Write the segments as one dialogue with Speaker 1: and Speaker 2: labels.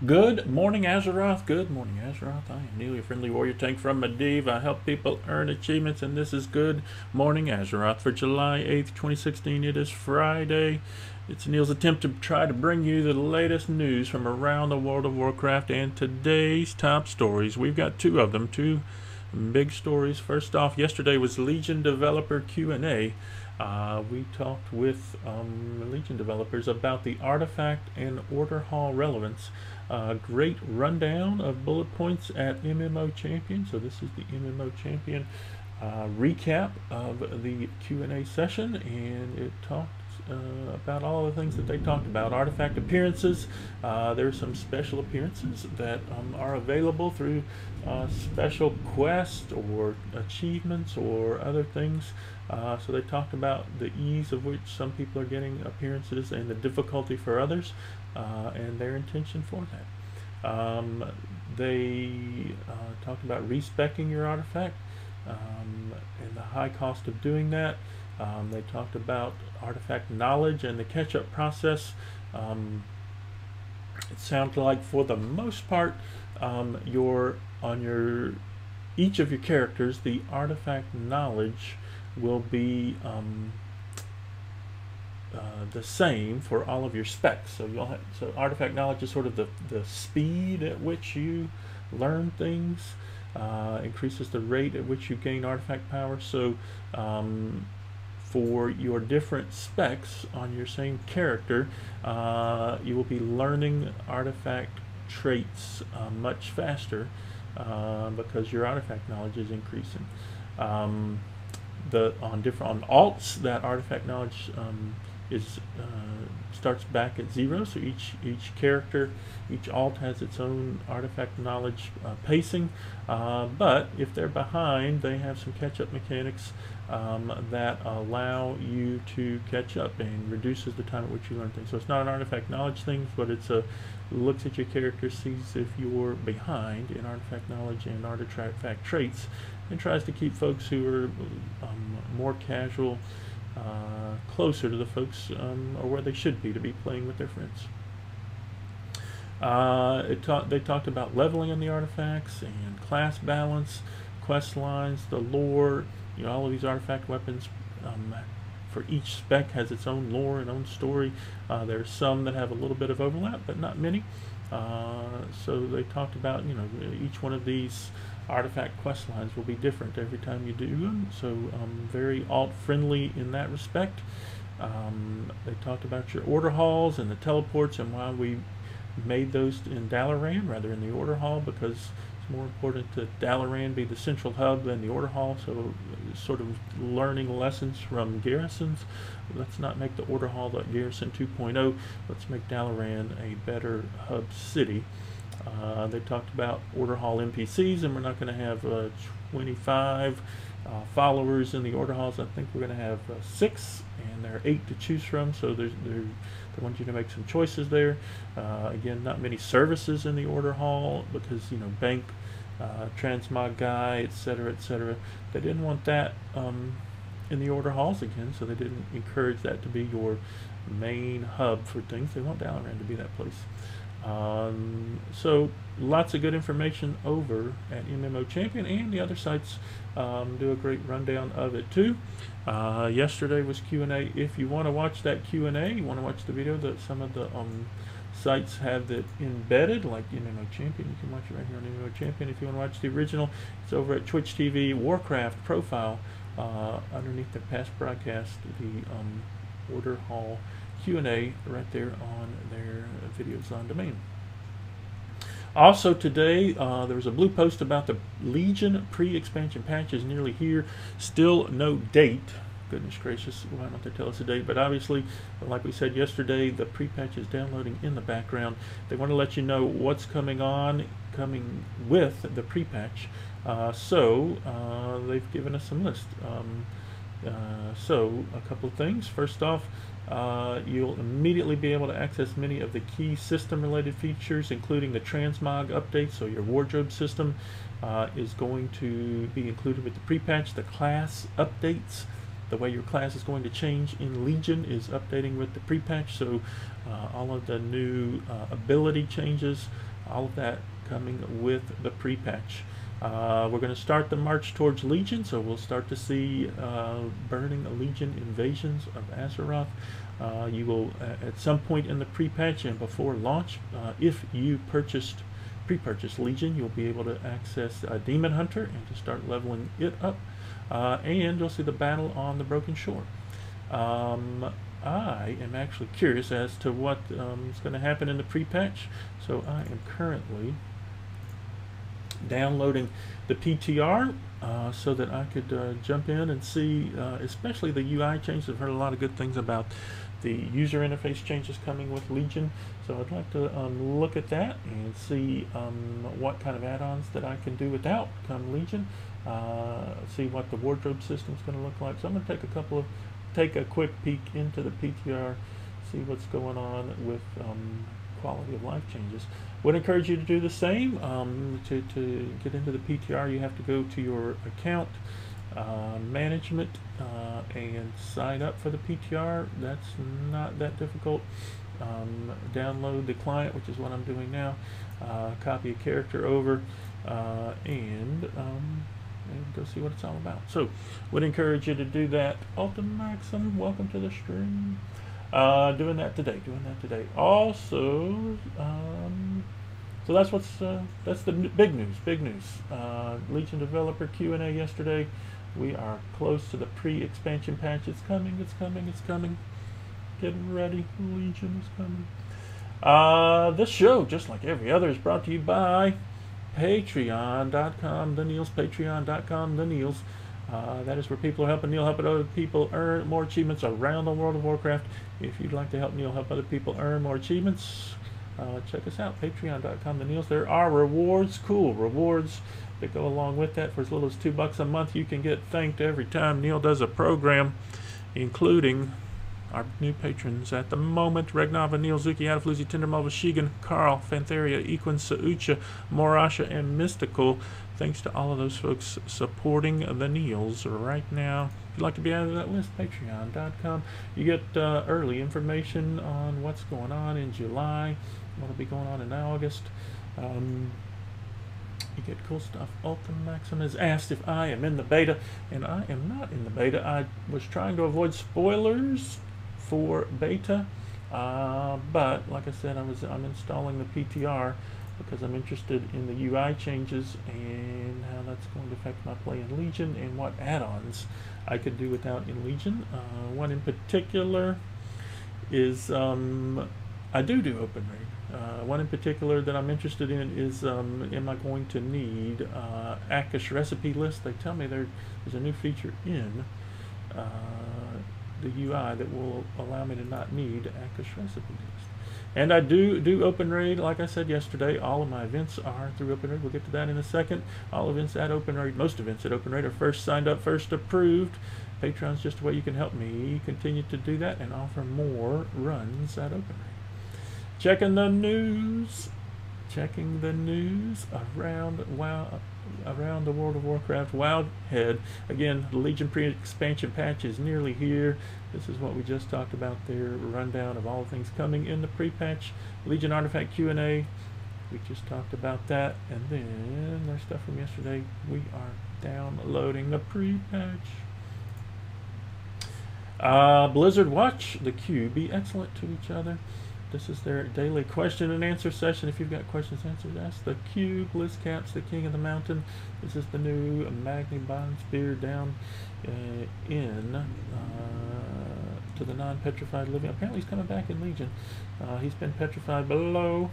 Speaker 1: Good morning, Azeroth. Good morning, Azeroth. I am Neall, your friendly warrior tank from Medivh. I help people earn achievements, and this is Good Morning, Azeroth for July 8th, 2016. It is Friday. It's Neal's attempt to try to bring you the latest news from around the world of Warcraft and today's top stories. We've got two of them, two big stories. First off, yesterday was Legion Developer Q&A. We talked with Legion developers about the artifact and order hall relevance. Great rundown of bullet points at MMO Champion. So this is the MMO Champion recap of the Q&A session, and it talked about all the things that they talked about. Artifact appearances. There are some special appearances that are available through special quests or achievements or other things. So they talked about the ease of which some people are getting appearances and the difficulty for others, and their intention for that. They talked about respecing your artifact and the high cost of doing that. They talked about artifact knowledge and the catch-up process. It sounds like for the most part, each of your characters, the artifact knowledge will be the same for all of your specs. So artifact knowledge is sort of the speed at which you learn things, increases the rate at which you gain artifact power. So for your different specs on your same character, you will be learning artifact traits much faster because your artifact knowledge is increasing. On alts, that artifact knowledge starts back at 0. So each character, each alt has its own artifact knowledge pacing. But if they're behind, they have some catch-up mechanics that allow you to catch up and reduces the time at which you learn things. So it's not an artifact knowledge thing, but it's looks at your character, sees if you're behind in artifact knowledge and artifact traits, and tries to keep folks who are more casual closer to the folks or where they should be to be playing with their friends. They talked about leveling in the artifacts and class balance, quest lines, the lore. All of these artifact weapons for each spec has its own lore and own story. There's some that have a little bit of overlap, but not many. So they talked about, each one of these artifact quest lines will be different every time you do them. So very alt friendly in that respect. They talked about your order halls and the teleports and why we made those in Dalaran rather than the order hall, because it's more important that Dalaran be the central hub than the order hall. So sort of learning lessons from garrisons. Let's not make the order hall like Garrison 2.0. Let's make Dalaran a better hub city. They talked about order hall NPCs, and we're not going to have 25 followers in the order halls. I think we're going to have 6, and there are 8 to choose from. So they want you to make some choices there. Again, not many services in the order hall because bank, transmog guy, etc., etc. They didn't want that in the order halls again, so they didn't encourage that to be your main hub for things. They want Dalaran to be that place. So lots of good information over at MMO Champion, and the other sites do a great rundown of it too. Yesterday was Q&A. If you want to watch that Q&A, you want to watch the video that some of the sites have that embedded, like MMO Champion. You can watch it right here on MMO Champion. If you want to watch the original, it's over at Twitch TV Warcraft profile underneath the past broadcast, the order hall Q&A right there on their videos on demand. Also today, there was a blue post about the Legion pre-expansion patch is nearly here. Still no date. Goodness gracious, why don't they tell us a date? But obviously, like we said yesterday, the pre-patch is downloading in the background. They want to let you know what's coming with the pre-patch. So they've given us some list. So a couple of things. First off, you'll immediately be able to access many of the key system-related features, including the transmog updates. So your wardrobe system is going to be included with the pre-patch. The class updates, the way your class is going to change in Legion, is updating with the pre-patch. So all of the new ability changes All of that coming with the pre-patch. We're going to start the march towards Legion, so we'll start to see burning Legion invasions of Azeroth. You will, at some point in the pre-patch and before launch, if you pre-purchased Legion, you'll be able to access Demon Hunter and to start leveling it up. And you'll see the battle on the Broken Shore. I am actually curious as to what is going to happen in the pre-patch, so I am currently downloading the PTR so that I could jump in and see, especially the UI changes. I've heard a lot of good things about the user interface changes coming with Legion, so I'd like to look at that and see what kind of add-ons that I can do without come Legion. See what the wardrobe system is going to look like. So I'm going to take a quick peek into the PTR, see what's going on with quality of life changes. Would encourage you to do the same. To get into the PTR, you have to go to your account management and sign up for the PTR. That's not that difficult. Download the client, which is what I'm doing now. Copy a character over and go see what it's all about. So, would encourage you to do that. Ultimaxim, welcome to the stream. Doing that today. Also, so that's the big news. Legion developer Q&A yesterday. We are close to the pre-expansion patch. It's coming. Get ready. Legion is coming. This show, just like every other, is brought to you by Patreon.com, the Nealls, Patreon.com, the Nealls. That is where people are helping Neal help other people earn more achievements around the World of Warcraft. If you'd like to help Neal help other people earn more achievements, check us out, Patreon.com, the Nealls. There are rewards, cool rewards that go along with that. For as little as $2 a month, you can get thanked every time Neal does a program, including our new patrons at the moment: Regnava, Neal, Zuki, Adafluzi, Tindermova, Shigan, Carl, Fantheria, Equin, Saucha, Morasha, and Mystical. Thanks to all of those folks supporting the Nealls right now. If you'd like to be added to that list, Patreon.com. You get early information on what's going on in July, what will be going on in August. You get cool stuff. Ultimaxim has asked if I am in the beta, and I am not in the beta. I was trying to avoid spoilers for beta, but like I said, I'm installing the PTR because I'm interested in the UI changes and how that's going to affect my play in Legion and what add-ons I could do without in Legion. One in particular is I do open raid. One in particular that I'm interested in is am I going to need Akish recipe list? They tell me there's a new feature in the UI that will allow me to not need Akish recipe list. And I do Open Raid, like I said yesterday. All of my events are through Open Raid. We'll get to that in a second. All events at Open Raid, most events at Open Raid are first signed up, first approved. Patreon's just a way you can help me continue to do that and offer more runs at Open Raid. Checking the news around the World of Warcraft Wildhead. Again, the Legion pre-expansion patch is nearly here. This is what we just talked about there, rundown of all things coming in the pre-patch. Legion Artifact Q&A, we just talked about that. And then there's stuff from yesterday. We are downloading the pre-patch. Blizzard, watch the queue. Be excellent to each other. This is their daily question and answer session. If you've got questions answered, ask the Q. Blizzcap's the king of the mountain. This is the new Magni Bond Spear down to the non-petrified living. Apparently he's coming back in Legion. He's been petrified below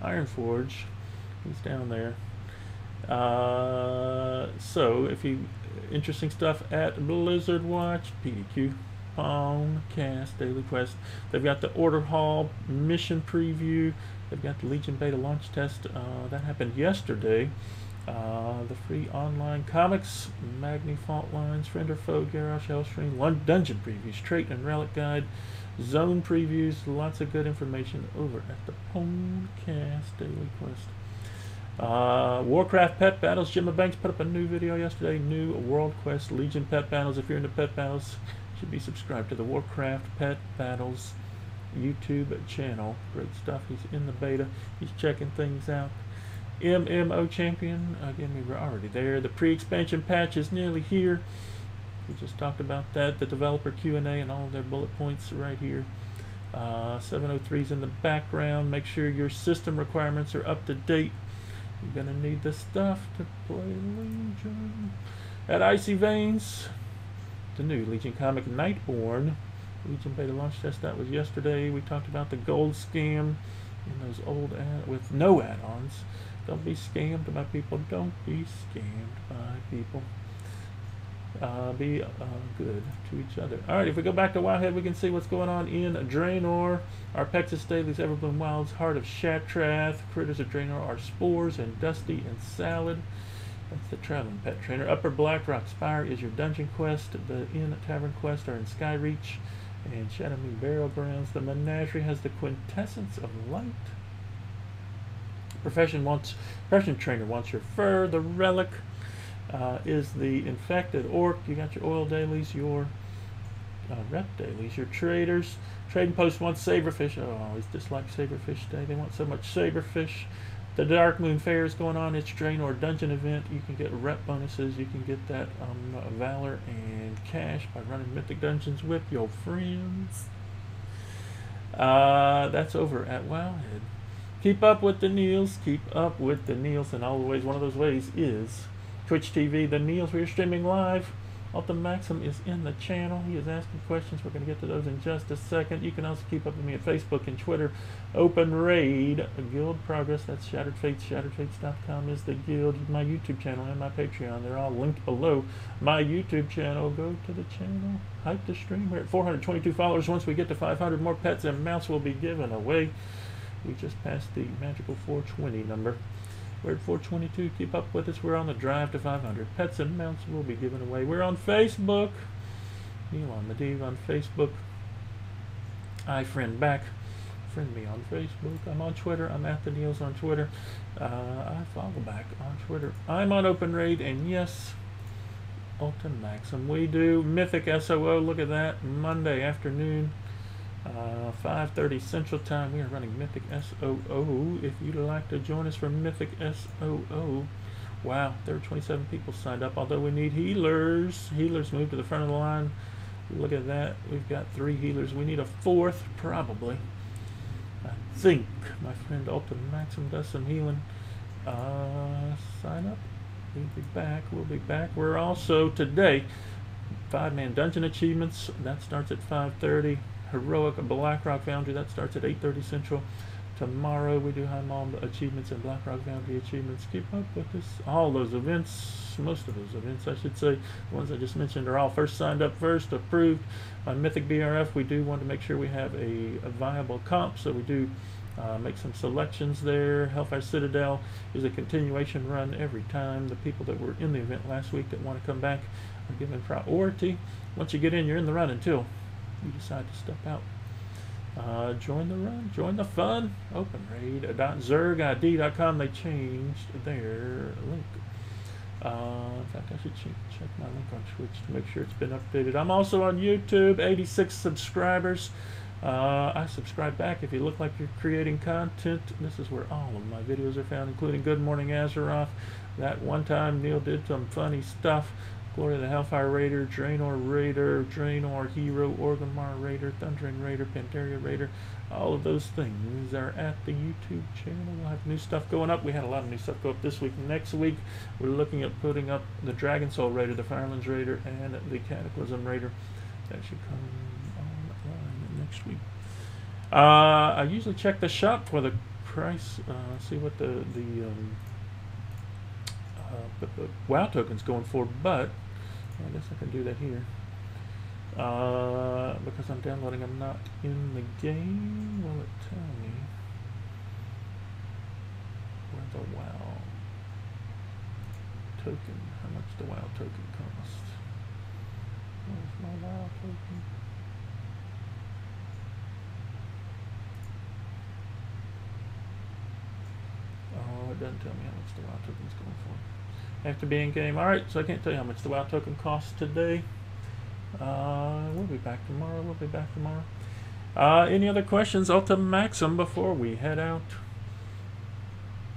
Speaker 1: Ironforge. He's down there. So if you interesting stuff at Blizzard Watch, PDQ. Cast Daily Quest. They've got the Order Hall mission preview. They've got the Legion beta launch test that happened yesterday. The free online comics, Magni Fault Lines, Friend or Foe, Garrosh, Hellstream, dungeon previews, trait and relic guide, zone previews, lots of good information over at the Cast Daily Quest. Warcraft pet battles. Jimma Banks put up a new video yesterday. New World Quest Legion pet battles. If you're into pet battles, should be subscribed to the Warcraft Pet Battles YouTube channel. Great stuff. He's in the beta. He's checking things out. MMO Champion, again, we were already there. The pre-expansion patch is nearly here. We just talked about that. The developer Q&A and all of their bullet points right here. 703's in the background. Make sure your system requirements are up to date. You're going to need this stuff to play Legion. At Icy Veins, the new Legion comic Nightborn. Legion beta launch test, that was yesterday. We talked about the gold scam in those old with no add-ons. Don't be scammed by people. Don't be scammed by people. Be good to each other. Alright, if we go back to Wildhead, we can see what's going on in Draenor. Our Pexus Dailies, Everbloom Wilds, Heart of Shatrath. Critters of Draenor are Spores and Dusty and Salad. That's the Traveling Pet Trainer. Upper Blackrock Spire is your dungeon quest. The Inn Tavern quest are in Skyreach and Shadowmoon Burial Grounds. The Menagerie has the Quintessence of Light. Profession Trainer wants your fur. The Relic is the Infected Orc. You got your Oil Dailies, your Rep Dailies, your Traders. Trading Post wants Saberfish. Oh, I always dislike Saberfish Day. They want so much Saberfish. The Dark Moon Fair is going on. It's Draenor Dungeon event. You can get rep bonuses. You can get that Valor and cash by running Mythic Dungeons with your friends. That's over at Wowhead. Keep up with the Neals. Keep up with the Neals in all the ways. One of those ways is Twitch TV. The Neals, we are streaming live. Ultimate Maxim is in the channel. He is asking questions. We're going to get to those in just a second. You can also keep up with me at Facebook and Twitter. Open Raid, Guild Progress. That's Shattered Fates. ShatteredFates.com is the guild. My YouTube channel and my Patreon. They're all linked below my YouTube channel. Go to the channel. Hype the stream. We're at 422 followers. Once we get to 500, more pets and mounts will be given away. We just passed the magical 420 number. We're at 422. Keep up with us. We're on the drive to 500. Pets and mounts will be given away. We're on Facebook. Neall on Medivh on Facebook. iFriend back. Friend me on Facebook. I'm on Twitter. I'm at the Neals on Twitter. I follow back on Twitter. I'm on Open Raid, and yes, Ultimate Maxim. We do Mythic SOO. Look at that. Monday afternoon. 5:30 Central Time. We are running Mythic SOO. If you'd like to join us for Mythic SOO, wow, there are 27 people signed up. Although we need healers. Healers move to the front of the line. Look at that. We've got 3 healers. We need a 4th, probably. I think my friend Ultimate Maxim does some healing. Sign up. We'll be back. We'll be back. We're also today 5-man dungeon achievements. That starts at 5:30. Heroic Blackrock Foundry, that starts at 8:30 Central. Tomorrow we do High Mom achievements and Blackrock Foundry achievements. Keep up with us. All those events, most of those events I should say, the ones I just mentioned are all first signed up, first approved. On Mythic BRF we do want to make sure we have a viable comp, so we do make some selections there. Hellfire Citadel is a continuation run every time. The people that were in the event last week that want to come back are given priority. Once you get in, you're in the run until you decide to step out. Join the run, join the fun. Open raid.zergid.com. They changed their link. In fact, I should check my link on Twitch to make sure it's been updated. I'm also on YouTube, 86 subscribers. I subscribe back if you look like you're creating content. This is where all of my videos are found, including Good Morning Azeroth. That one time Neall did some funny stuff. Glory of the Hellfire Raider, Draenor Hero, Orgrimmar Raider, Thundering Raider, Pandaria Raider. All of those things are at the YouTube channel. We'll have new stuff going up. We had a lot of new stuff go up this week. Next week, we're looking at putting up the Dragon Soul Raider, the Firelands Raider, and the Cataclysm Raider. That should come online next week. I usually check the shop for the price, see what the WoW token's going for, but I guess I can do that here. Because I'm downloading, I'm not in the game. Will it tell me where the WoW token, how much the WoW token cost? Where's my WoW token? Oh, it doesn't tell me how much the WoW token's going for. Have to be in game. Alright, so I can't tell you how much the WoW token costs today. We'll be back tomorrow. Any other questions, Ultra Maxim, before we head out?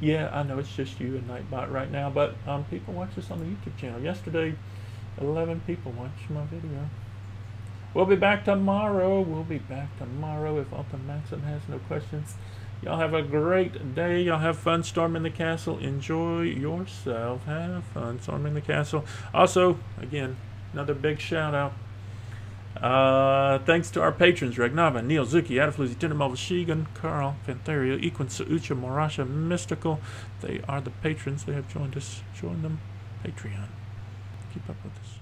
Speaker 1: Yeah, I know it's just you and Nightbot right now, but people watch this on the YouTube channel. Yesterday, 11 people watched my video. We'll be back tomorrow. If Ultra Maxim has no questions. Y'all have a great day. Y'all have fun storming the castle. Enjoy yourself. Have fun storming the castle. Also, again, another big shout out. Thanks to our patrons, Ragnava, Neall, Zuki, Adafluzi, Tindermel, Shigan, Carl, Fantheria, Equin, Saucha, Morasha, Mystical. They are the patrons. They have joined us. Join them. Patreon. Keep up with us.